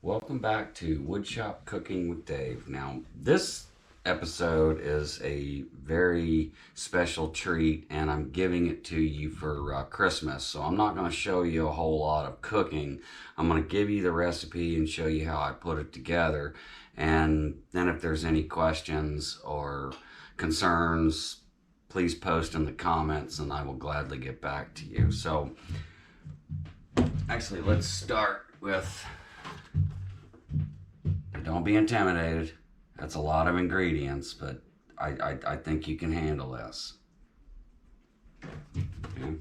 Welcome back to Woodshop Cooking with Dave. Now, this episode is a very special treat, and I'm giving it to you for Christmas. So I'm not going to show you a whole lot of cooking. I'm going to give you the recipe and show you how I put it together. And then if there's any questions or concerns, please post in the comments and I will gladly get back to you. So actually, let's start with, don't be intimidated. That's a lot of ingredients, but I think you can handle this. Okay.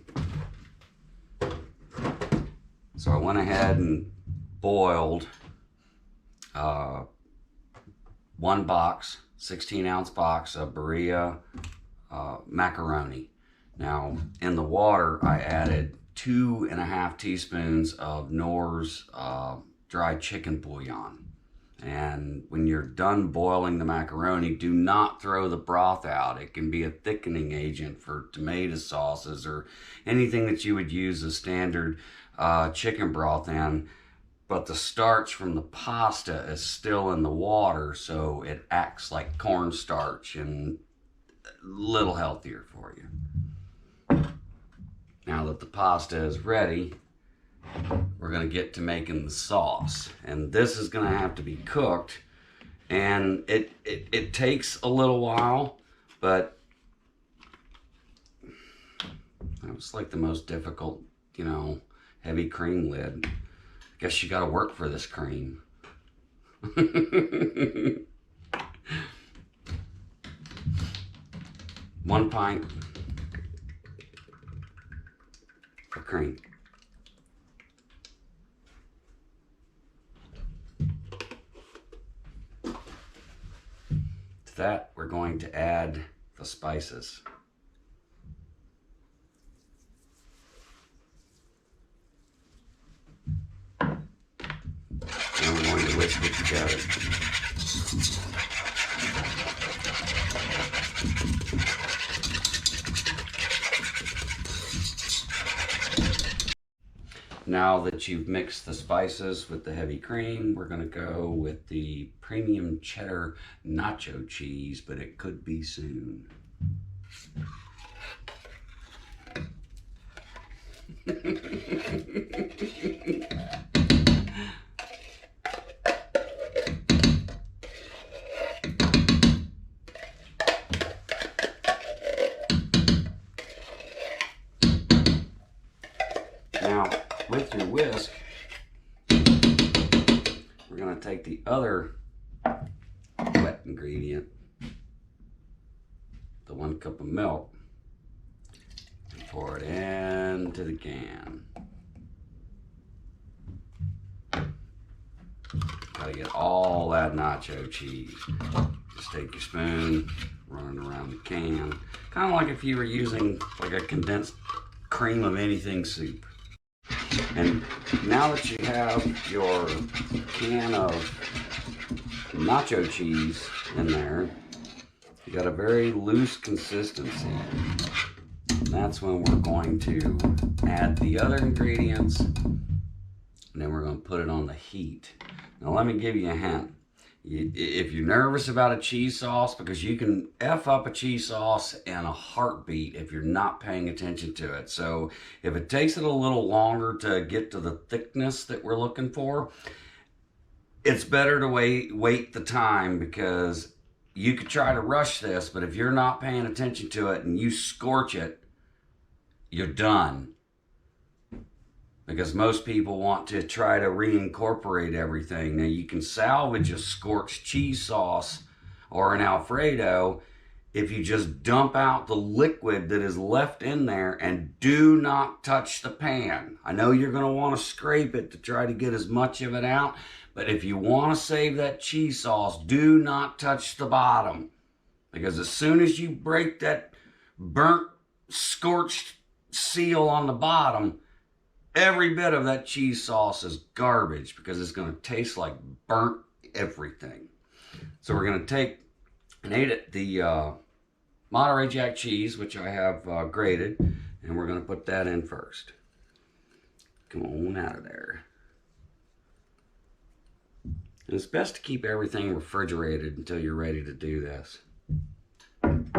So I went ahead and boiled one box, 16-ounce box of Berea macaroni. Now, in the water, I added 2.5 teaspoons of Knorr's dry chicken bouillon. And when you're done boiling the macaroni, do not throw the broth out. It can be a thickening agent for tomato sauces or anything that you would use a standard chicken broth in. But the starch from the pasta is still in the water, so it acts like cornstarch and a little healthier for you. Now that the pasta is ready, we're going to get to making the sauce, and this is going to have to be cooked, and it takes a little while, but it was like the most difficult, heavy cream lid. I guess you got to work for this cream. 1 pint of cream. To that, we're going to add the spices. And we're going to whisk it together. Now that you've mixed the spices with the heavy cream, we're going to go with the premium cheddar nacho cheese, but it could be soon. Now, with your whisk, we're going to take the other wet ingredient, the 1 cup of milk, and pour it into the can. Got to get all that nacho cheese. Just take your spoon, run it around the can, kind of like if you were using like a condensed cream of anything soup. And now that you have your can of nacho cheese in there, you got a very loose consistency. And that's when we're going to add the other ingredients, and then we're going to put it on the heat. Now let me give you a hint. If you're nervous about a cheese sauce, because you can F up a cheese sauce in a heartbeat if you're not paying attention to it. So if it takes it a little longer to get to the thickness that we're looking for, it's better to wait the time, because you could try to rush this, but if you're not paying attention to it and you scorch it, you're done. Because most people want to try to reincorporate everything. Now, you can salvage a scorched cheese sauce or an Alfredo if you just dump out the liquid that is left in there and do not touch the pan. I know you're going to want to scrape it to try to get as much of it out, but if you want to save that cheese sauce, do not touch the bottom. Because as soon as you break that burnt, scorched seal on the bottom, every bit of that cheese sauce is garbage, because it's going to taste like burnt everything. So we're going to take and ate the Monterey Jack cheese, which I have grated, and we're going to put that in first. Come on out of there. And it's best to keep everything refrigerated until you're ready to do this. And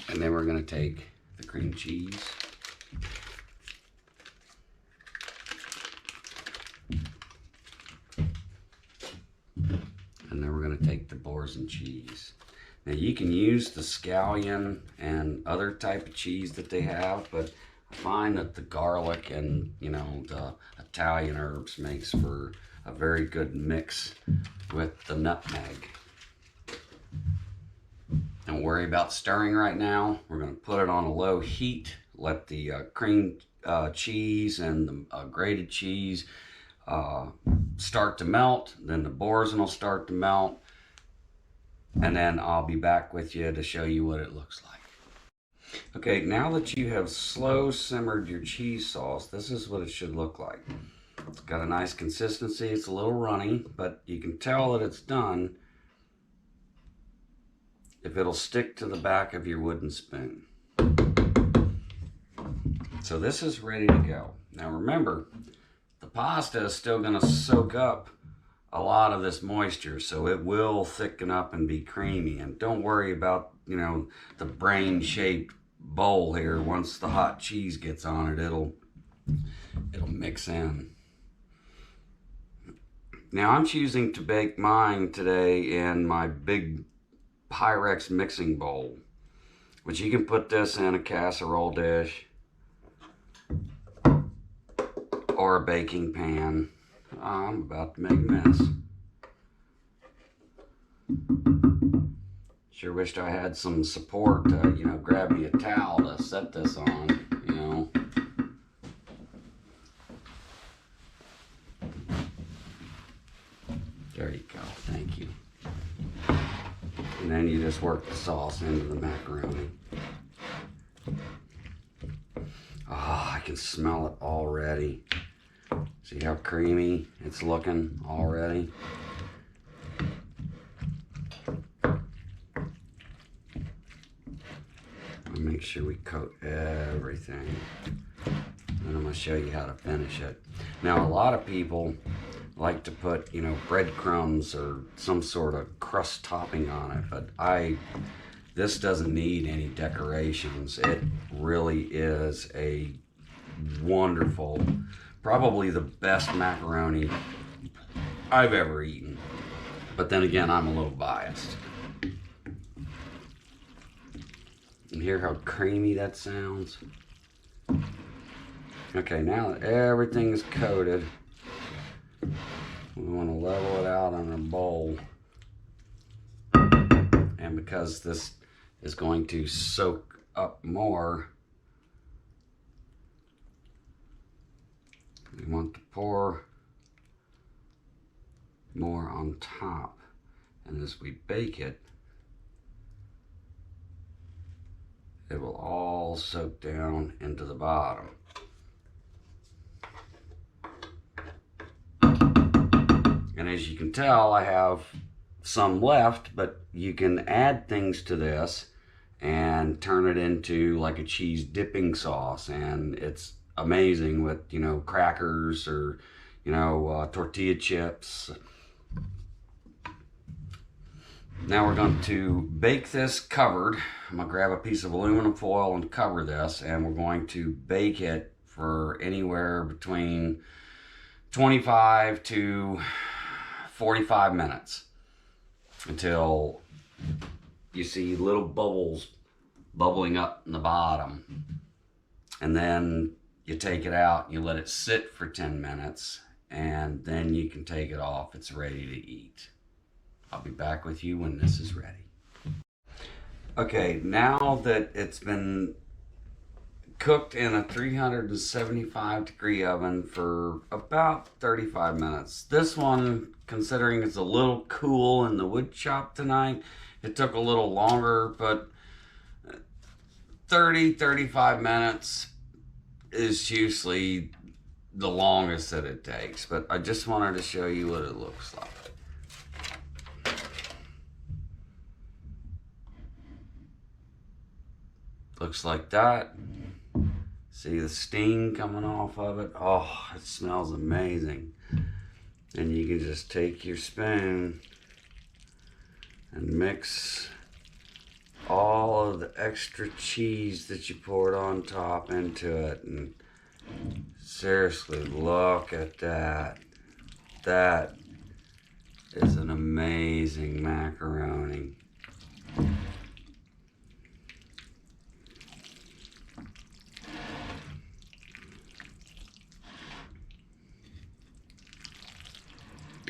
then we're going to take the cream cheese. And then we're going to take the boursin cheese. Now you can use the scallion and other type of cheese that they have, but I find that the garlic and, you know, the Italian herbs makes for a very good mix with the nutmeg. Don't worry about stirring right now. We're going to put it on a low heat, let the cream cheese and the grated cheese start to melt. Then the boursin will start to melt. And then I'll be back with you to show you what it looks like. Okay, now that you have slow simmered your cheese sauce, this is what it should look like. It's got a nice consistency. It's a little runny, but you can tell that it's done if it'll stick to the back of your wooden spoon. So this is ready to go. Now remember, the pasta is still going to soak up a lot of this moisture, so it will thicken up and be creamy. And don't worry about, you know, the brain-shaped bowl here. Once the hot cheese gets on it, it'll mix in. Now I'm choosing to bake mine today in my big Pyrex mixing bowl, which you can put this in a casserole dish or a baking pan. I'm about to make a mess. Sure wished I had some support to, you know, grab me a towel to set this on, you know. There you go, thank you. And then you just work the sauce into the macaroni. Oh, I can smell it already. See how creamy it's looking already? I'll make sure we coat everything. And I'm going to show you how to finish it. Now, a lot of people like to put, you know, breadcrumbs or some sort of crust topping on it, but this doesn't need any decorations. It really is a wonderful, probably the best macaroni I've ever eaten. But then again, I'm a little biased. And hear how creamy that sounds? Okay, now that everything is coated, we want to level it out on a bowl. And because this is going to soak up more, we want to pour more on top. And as we bake it, it will all soak down into the bottom. And as you can tell, I have some left, but you can add things to this and turn it into like a cheese dipping sauce. And it's amazing with, you know, crackers or, you know, tortilla chips. Now we're going to bake this covered. I'm going to grab a piece of aluminum foil and cover this, and we're going to bake it for anywhere between 25 to 45 minutes until you see little bubbles bubbling up in the bottom. And then you take it out and you let it sit for 10 minutes, and then you can take it off. It's ready to eat. I'll be back with you when this is ready. Okay, now that it's been cooked in a 375 degree oven for about 35 minutes. This one, considering it's a little cool in the wood shop tonight, it took a little longer, but 35 minutes is usually the longest that it takes. But I just wanted to show you what it looks like. Looks like that. See the steam coming off of it? Oh, it smells amazing. And you can just take your spoon and mix all of the extra cheese that you poured on top into it. And seriously, look at that. That is an amazing macaroni.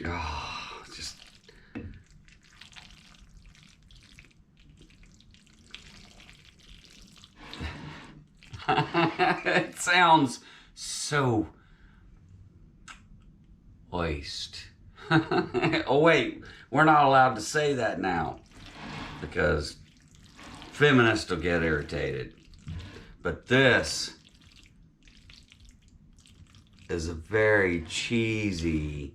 Oh, just it sounds so moist. Oh wait, we're not allowed to say that now because feminists will get irritated. But this is a very cheesy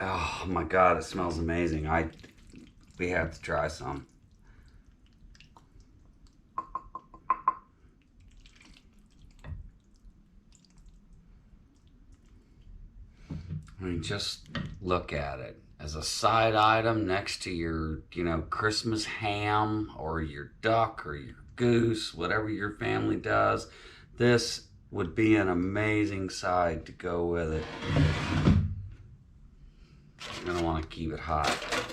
oh my god, it smells amazing. We have to try some. I mean, just look at it as a side item next to your, Christmas ham or your duck or your goose, whatever your family does. This would be an amazing side to go with it. You're gonna want to keep it hot.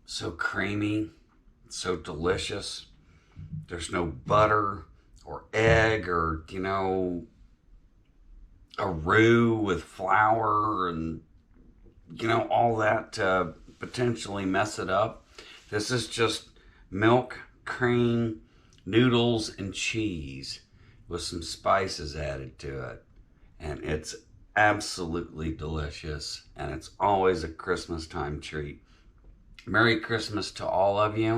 So creamy, so delicious. There's no butter or egg or, a roux with flour and, all that to potentially mess it up. This is just milk, cream, noodles, and cheese with some spices added to it. And it's absolutely delicious. And it's always a Christmas time treat. Merry Christmas to all of you.